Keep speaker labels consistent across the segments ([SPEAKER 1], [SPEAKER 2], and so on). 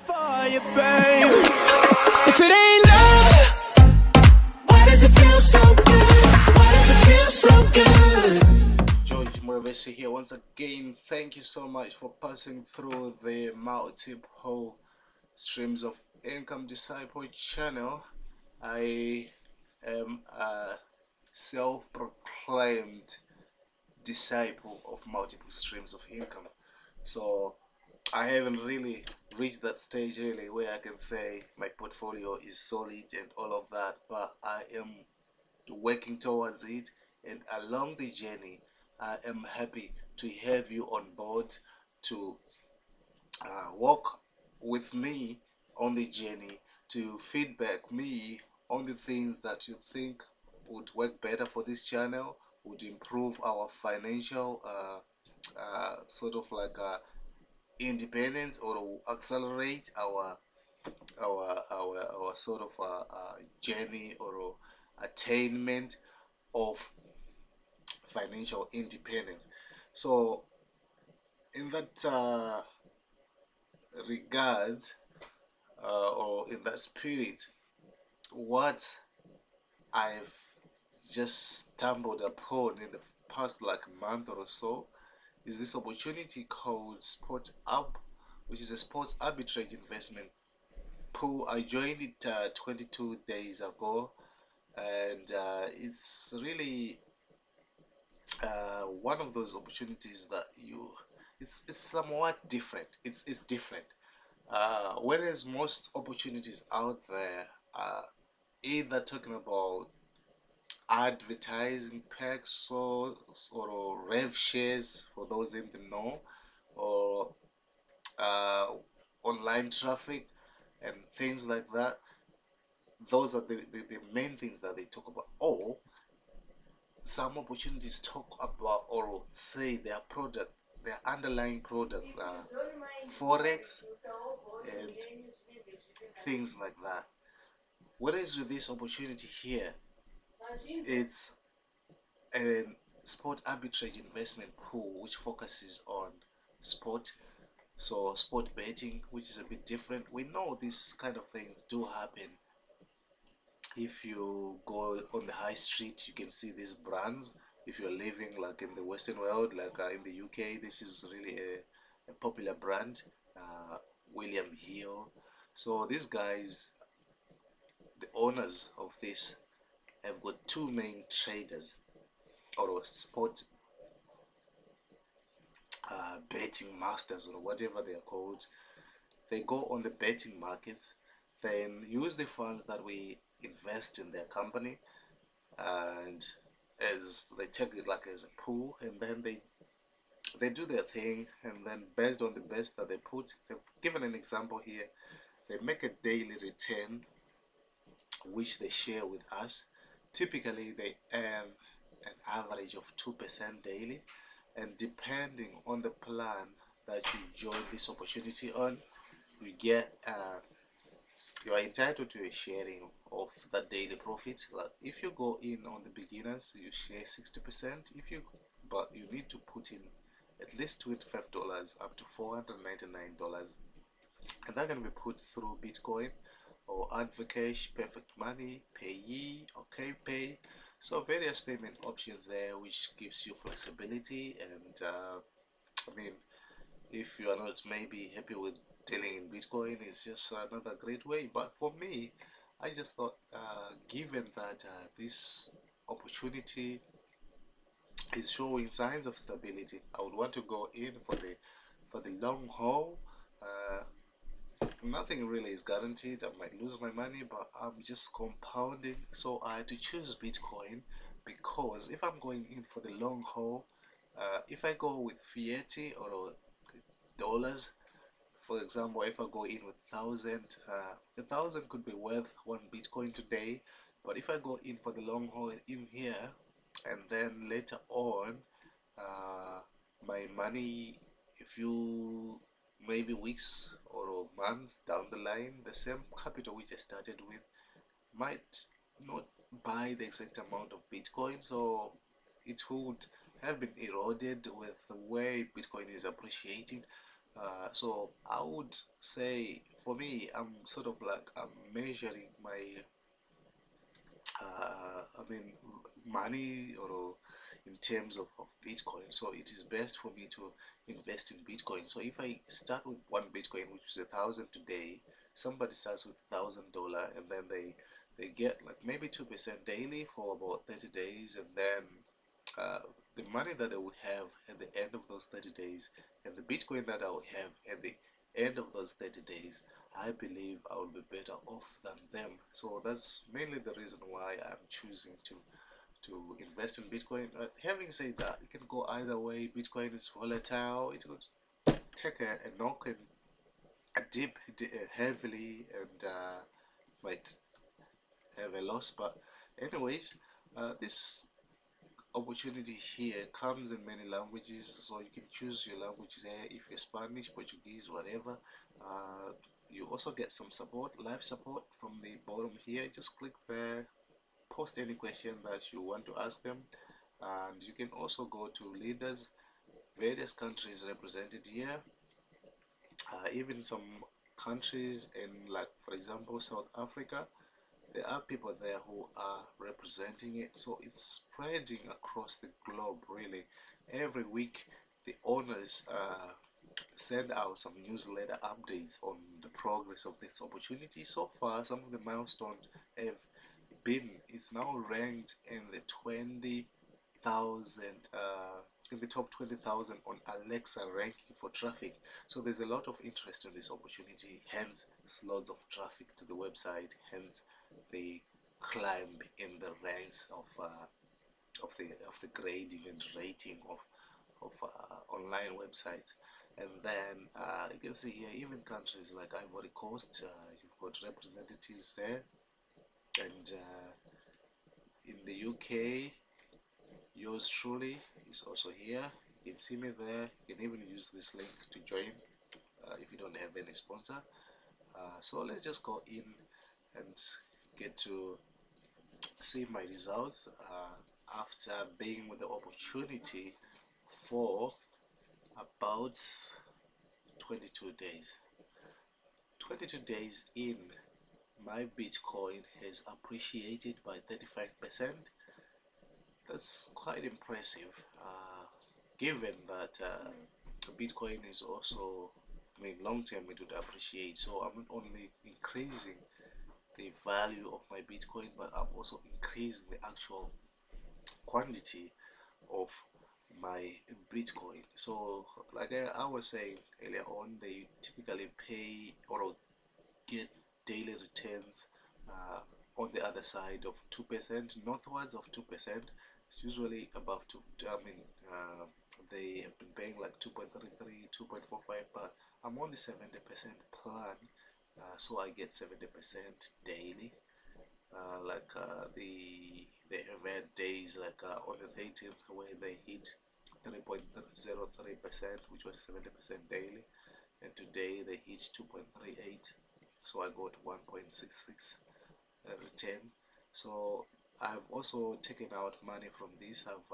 [SPEAKER 1] For you, babe. If it ain't love, why does it feel so good? Why does it feel so good?
[SPEAKER 2] George.murevesi here once again. Thank you so much for passing through the multiple streams of income disciple channel. I am a self-proclaimed disciple of multiple streams of income, so I haven't really reached that stage really where I can say my portfolio is solid and all of that, but I am working towards it, and along the journey I am happy to have you on board to walk with me on the journey, to feedback me on the things that you think would work better for this channel, would improve our financial sort of like independence, or accelerate our sort of journey or attainment of financial independence. So in that regard, or in that spirit, what I've just stumbled upon in the past like month or so is this opportunity called SportArb, which is a sports arbitrage investment pool. I joined it 22 days ago, and it's really one of those opportunities that it's somewhat different. It's different. Whereas most opportunities out there are either talking about advertising packs or rev shares for those in the know, or online traffic and things like that. Those are the main things that they talk about. Or some opportunities talk about or say their product, their underlying products are forex and things like that. Whereas with this opportunity here, it's a sport arbitrage investment pool which focuses on sport, so sport betting, which is a bit different. We know these kind of things do happen. If you go on the high street, you can see these brands. If you're living like in the Western world, like in the UK, this is really a popular brand, William Hill. So these guys, the owners of this, have got two main traders, or sport betting masters, or whatever they are called. They go on the betting markets, then use the funds that we invest in their company, and as they take it like as a pool, and then they do their thing, and then based on the bets that they put, they've given an example here, they make a daily return which they share with us. Typically they earn an average of 2% daily, and depending on the plan that you join this opportunity on, you get you are entitled to a sharing of that daily profit. Like if you go in on the beginners, you share 60%. But you need to put in at least $25 up to $499, and that can be put through Bitcoin or arbitrage, Perfectmoney, Payeer, OKpay. So various payment options there, which gives you flexibility. And I mean, if you are not maybe happy with dealing in Bitcoin, it's just another great way. But for me, I just thought, given that this opportunity is showing signs of stability, I would want to go in for the long haul. Nothing really is guaranteed. I might lose my money, but I'm just compounding. So I had to choose Bitcoin, because if I'm going in for the long haul, if I go with fiat or dollars, for example, if I go in with 1,000, 1,000 could be worth one Bitcoin today. But if I go in for the long haul in here, and then later on, my money, if you maybe weeks or months down the line, the same capital which I started with might not buy the exact amount of Bitcoin, so it would have been eroded with the way Bitcoin is appreciating. So I would say for me, I'm sort of like I'm measuring my money or in terms of Bitcoin. So it is best for me to invest in Bitcoin. So if I start with one Bitcoin, which is 1,000 today, somebody starts with $1,000 and then they get like maybe 2% daily for about 30 days, and then uh, the money that I would have at the end of those 30 days and the Bitcoin that I will have at the end of those 30 days, I believe I will be better off than them. So that's mainly the reason why I'm choosing to invest in Bitcoin. Having said that, it can go either way. Bitcoin is volatile. It will take a knock and a dip heavily, and might have a loss. But anyways, this opportunity here comes in many languages, so you can choose your language there. If you're Spanish, Portuguese, whatever. You also get some support, live support from the bottom here. Just click there, post any question that you want to ask them, and you can also go to leaders, various countries represented here, even some countries in, like for example, South Africa. There are people there who are representing it, so it's spreading across the globe really. Every week the owners send out some newsletter updates on the progress of this opportunity. So far, some of the milestones have been, it's now ranked in the 20,000 in the top 20,000 on Alexa ranking for traffic. So there's a lot of interest in this opportunity, hence lots of traffic to the website, hence the climb in the ranks of the grading and rating of online websites. And then you can see here, even countries like Ivory Coast, you've got representatives there, and in the UK, yours truly is also here. You can see me there. You can even use this link to join if you don't have any sponsor. So let's just go in and get to see my results after being with the opportunity for about 22 days. 22 days in, my Bitcoin has appreciated by 35%. That's quite impressive, given that Bitcoin is also, I mean, long term it would appreciate. So I'm not only increasing the value of my Bitcoin, but I'm also increasing the actual quantity of my Bitcoin. So like I was saying earlier on, they typically pay or get daily returns on the other side of 2%, northwards of 2%. It's usually above 2. I mean, they have been paying like 2.33, 2.45, but I'm on the 70% plan, so I get 70% daily. They have had days like on the 18th where they hit 3.03%, which was 70% daily, and today they hit 2.38, so I got 1.66 return. So I've also taken out money from this. I've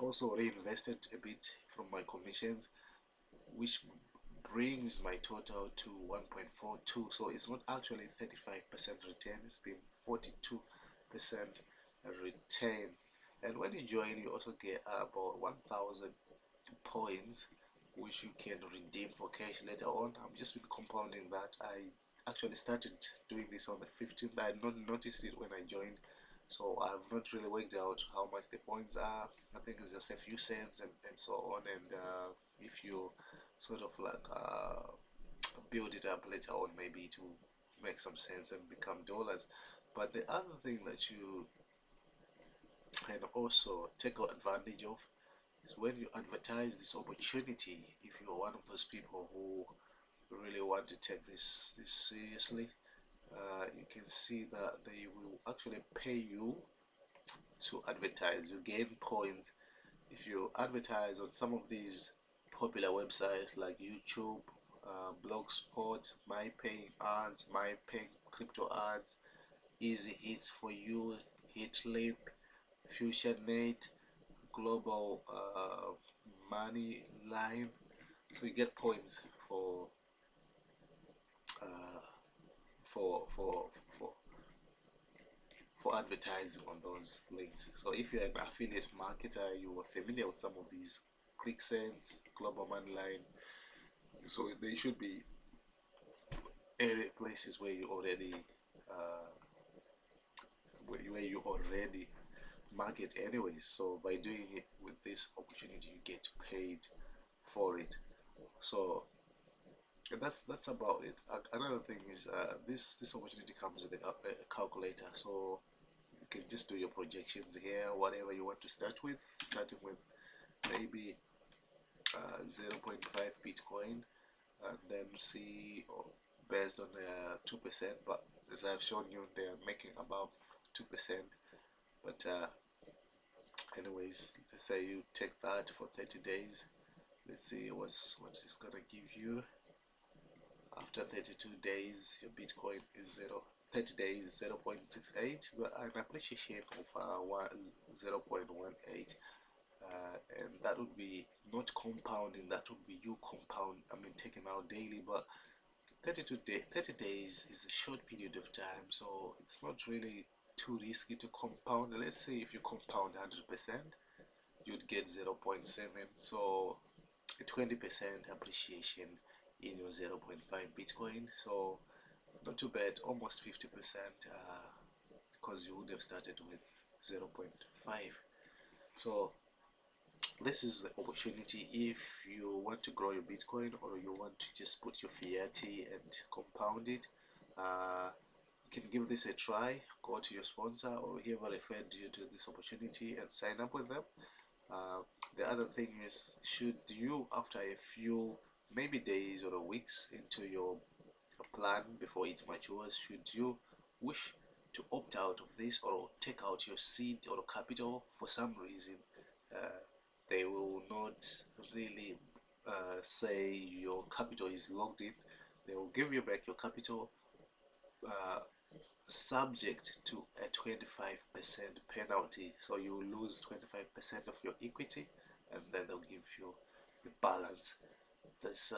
[SPEAKER 2] also reinvested a bit from my commissions, which brings my total to 1.42. So it's not actually 35% return, it's been 42% return. And when you join, you also get about 1,000 points, which you can redeem for cash later on. I've just been compounding that. I actually started doing this on the 15th. I had not noticed it when I joined, so I've not really worked out how much the points are. I think it's just a few cents and so on. And if you sort of like build it up later on, maybe to make some sense and become dollars. But the other thing that you can also take advantage of is when you advertise this opportunity. If you're one of those people who really want to take this seriously, you can see that they will actually pay you to advertise. You gain points if you advertise on some of these popular websites like YouTube, Blogspot, MyPay ads, MyPay crypto ads, Easy Hits for You, HitLip, FutureNet, Global Money Line. So you get points for for advertising on those links. So if you're an affiliate marketer, you are familiar with some of these ClickSense, Global Moneyline, so they should be places where you already where you already market anyways. So by doing it with this opportunity, you get paid for it. So that's about it. Another thing is this opportunity comes with a calculator, so you can just do your projections here, whatever you want to start with, starting with maybe 0.5 Bitcoin, and then see based on 2%, but as I've shown you, they're making above 2%. But anyways, let's say you take that for 30 days. Let's see what it's gonna give you. After 32 days, your Bitcoin is 30 days 0.68, but an appreciation of 0.18, and that would be not compounding, that would be you compound, I mean taking out daily. But 30 days is a short period of time, so it's not really too risky to compound. Let's say if you compound 100%, you'd get 0.7, so a 20% appreciation in your 0.5 Bitcoin. So not too bad, almost 50%, because you would have started with 0.5. So this is the opportunity if you want to grow your Bitcoin, or you want to just put your fiat and compound it. You can give this a try. Go to your sponsor or whoever referred you to this opportunity and sign up with them. The other thing is, should you, after a few maybe days or weeks into your plan before it matures, should you wish to opt out of this or take out your seed or capital for some reason, they will not really say your capital is locked in. They will give you back your capital, subject to a 25% penalty. So you lose 25% of your equity, and then they'll give you the balance. That's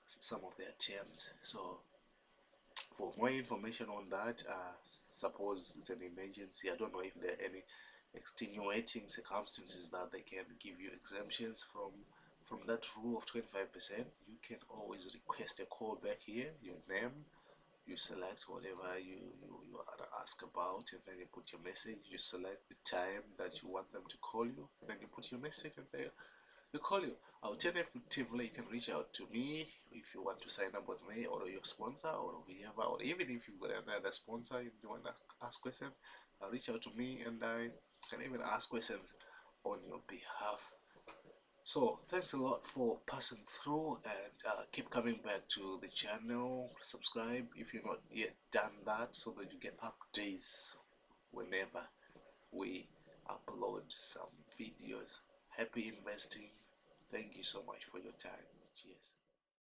[SPEAKER 2] some of their terms. So for more information on that, suppose it's an emergency, I don't know if there are any extenuating circumstances that they can give you exemptions from that rule of 25%, you can always request a call back here, your name, you select whatever you want to ask about, and then you put your message, you select the time that you want them to call you, and then you put your message and they call you. Alternatively, you can reach out to me if you want to sign up with me, or your sponsor, or whoever, or even if you've got another sponsor and you want to ask questions, reach out to me and I can even ask questions on your behalf. So thanks a lot for passing through, and keep coming back to the channel. Subscribe if you're not yet done that, so that you get updates whenever we upload some videos. Happy investing. Thank you so much for your time. Cheers.